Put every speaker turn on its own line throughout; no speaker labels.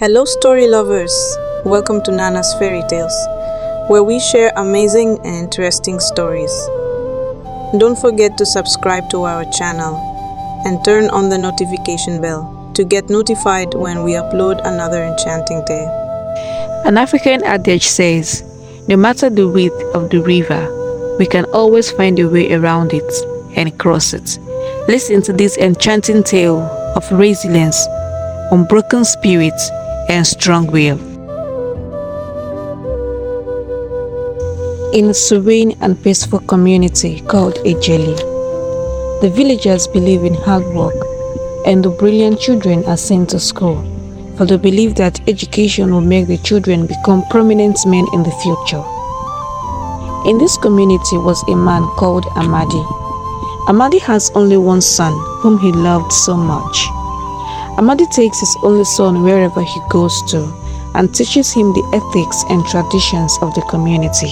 Hello, story lovers! Welcome to Nana's Fairy Tales, where we share amazing and interesting stories. Don't forget to subscribe to our channel and turn on the notification bell to get notified when we upload another enchanting tale.
An African adage says, no matter the width of the river, we can always find a way around it and cross it. Listen to this enchanting tale of resilience, unbroken spirit, and strong will. In a serene and peaceful community called Ejeli, the villagers believe in hard work, and the brilliant children are sent to school, for they believe that education will make the children become prominent men in the future. In this community was a man called Amadi. Amadi has only one son, whom he loved so much. Amadi takes his only son wherever he goes to and teaches him the ethics and traditions of the community.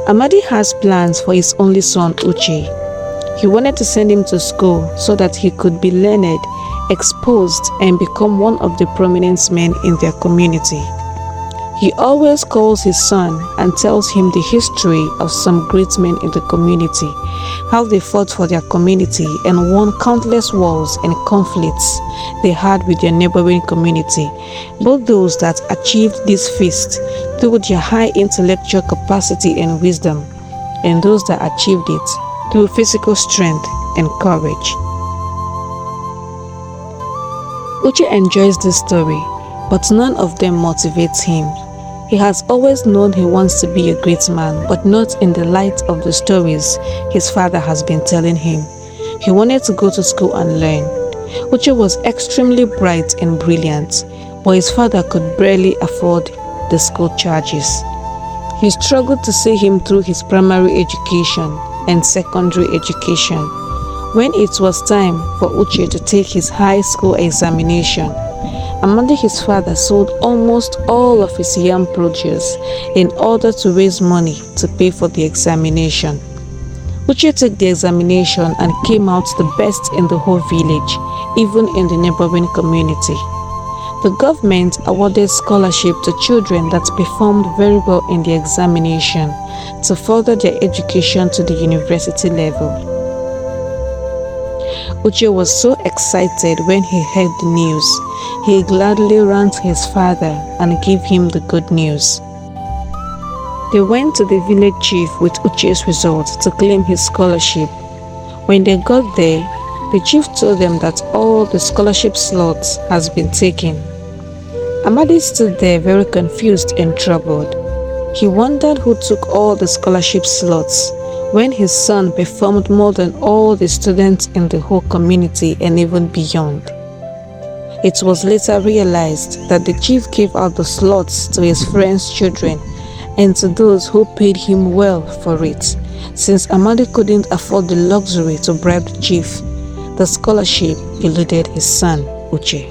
Amadi has plans for his only son, Uche. He wanted to send him to school so that he could be learned, exposed, and become one of the prominent men in their community. He always calls his son and tells him the history of some great men in the community, how they fought for their community and won countless wars and conflicts they had with their neighboring community, both those that achieved this feast through their high intellectual capacity and wisdom, and those that achieved it through physical strength and courage. Uche enjoys this story, but none of them motivates him. He has always known he wants to be a great man, but not in the light of the stories his father has been telling him. He wanted to go to school and learn. Uche was extremely bright and brilliant, but his father could barely afford the school charges. He struggled to see him through his primary education and secondary education. When it was time for Uche to take his high school examination, Amadi, his father, sold almost all of his yam produce in order to raise money to pay for the examination. Uche took the examination and came out the best in the whole village, even in the neighboring community. The government awarded scholarship to children that performed very well in the examination to further their education to the university level. Uche was so excited when he heard the news. He gladly ran to his father and gave him the good news. They went to the village chief with Uche's result to claim his scholarship. When they got there, the chief told them that all the scholarship slots has been taken. Amadi stood there very confused and troubled. He wondered who took all the scholarship slots when his son performed more than all the students in the whole community and even beyond. It was later realized that the chief gave out the slots to his friends' children and to those who paid him well for it. Since Amadi couldn't afford the luxury to bribe the chief, the scholarship eluded his son, Uche.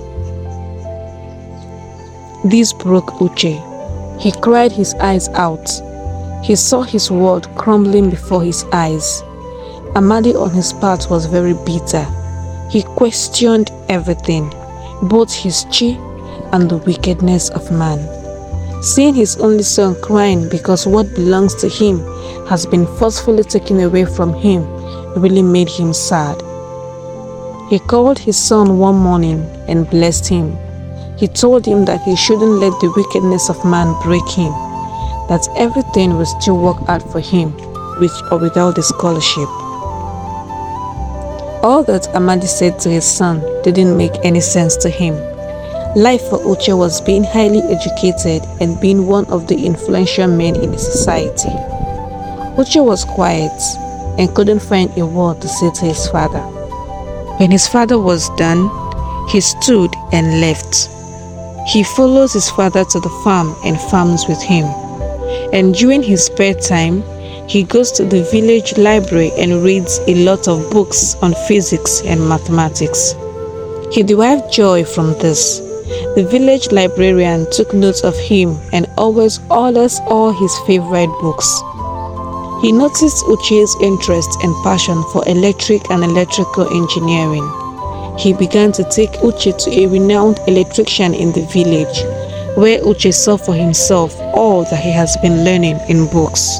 This broke Uche. He cried his eyes out. He saw his world crumbling before his eyes. Amadi on his part was very bitter. He questioned everything, both his chi and the wickedness of man. Seeing his only son crying because what belongs to him has been forcefully taken away from him really made him sad. He called his son one morning and blessed him. He told him that he shouldn't let the wickedness of man break him, that everything will still work out for him, with or without the scholarship. All that Amadi said to his son didn't make any sense to him. Life for Uche was being highly educated and being one of the influential men in his society. Uche was quiet and couldn't find a word to say to his father. When his father was done, he stood and left. He follows his father to the farm and farms with him. And during his spare time, he goes to the village library and reads a lot of books on physics and mathematics. He derived joy from this. The village librarian took note of him and always orders all his favorite books. He noticed Uche's interest and passion for electric and electrical engineering. he began to take Uche to a renowned electrician in the village, where Uche saw for himself all that he has been learning in books.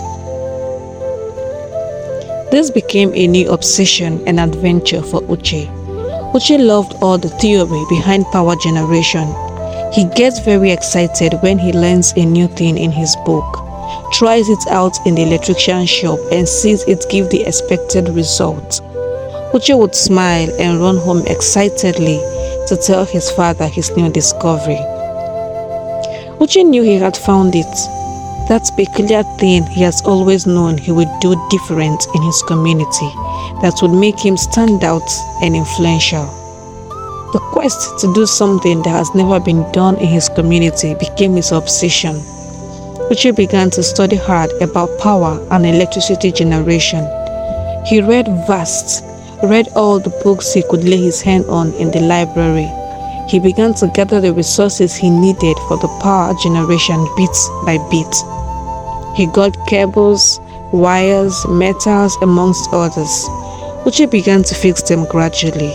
This became a new obsession and adventure for Uche. Uche loved all the theory behind power generation. He gets very excited when he learns a new thing in his book, tries it out in the electrician shop and sees it give the expected result. Uche would smile and run home excitedly to tell his father his new discovery. Uche knew he had found it, that peculiar thing he has always known he would do different in his community that would make him stand out and influential. The quest to do something that has never been done in his community became his obsession. Uche began to study hard about power and electricity generation. He read all the books he could lay his hand on in the library. He began to gather the resources he needed for the power generation bit by bit. He got cables, wires, metals, amongst others. Uche began to fix them gradually.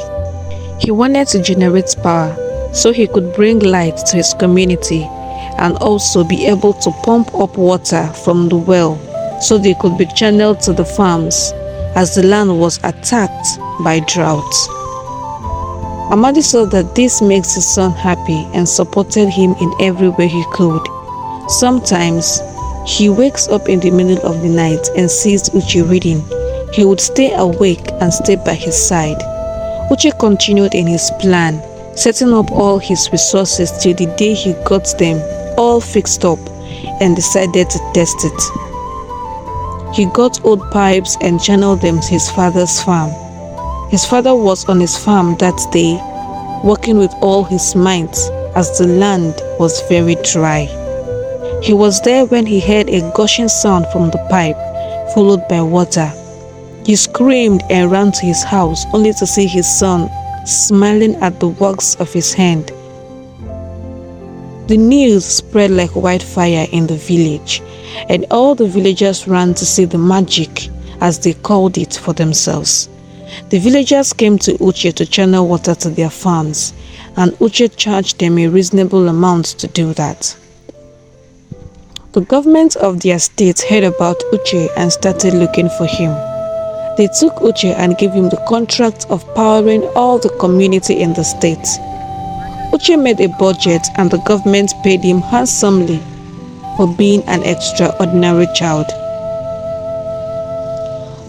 He wanted to generate power so he could bring light to his community and also be able to pump up water from the well so they could be channeled to the farms as the land was attacked by drought. Amadi saw that this makes his son happy and supported him in every way he could. Sometimes, he wakes up in the middle of the night and sees Uche reading. He would stay awake and stay by his side. Uche continued in his plan, setting up all his resources till the day he got them all fixed up and decided to test it. He got old pipes and channeled them to his father's farm. His father was on his farm that day, working with all his might as the land was very dry. He was there when he heard a gushing sound from the pipe, followed by water. He screamed and ran to his house only to see his son smiling at the works of his hand. The news spread like wildfire in the village, and all the villagers ran to see the magic, as they called it for themselves. The villagers came to Uche to channel water to their farms, and Uche charged them a reasonable amount to do that. The government of their state heard about Uche and started looking for him. They took Uche and gave him the contract of powering all the community in the state. Uche made a budget and the government paid him handsomely for being an extraordinary child.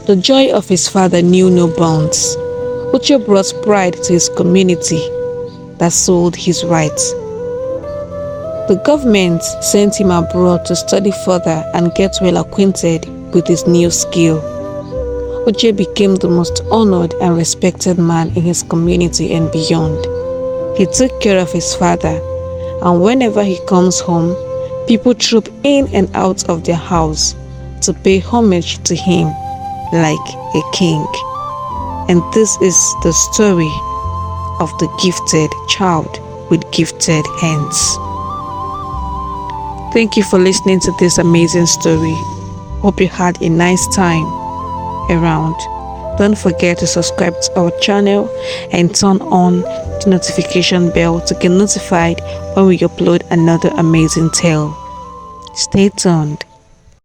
The joy of his father knew no bounds. Uche brought pride to his community that sold his rights. The government sent him abroad to study further and get well acquainted with his new skill. Uche became the most honored and respected man in his community and beyond. He took care of his father, and whenever he comes home, people troop in and out of their house to pay homage to him like a king. And this is the story of the gifted child with gifted hands. Thank you for listening to this amazing story. Hope you had a nice time around. Don't forget to subscribe to our channel and turn on the notification bell to get notified when we upload another amazing tale. Stay tuned.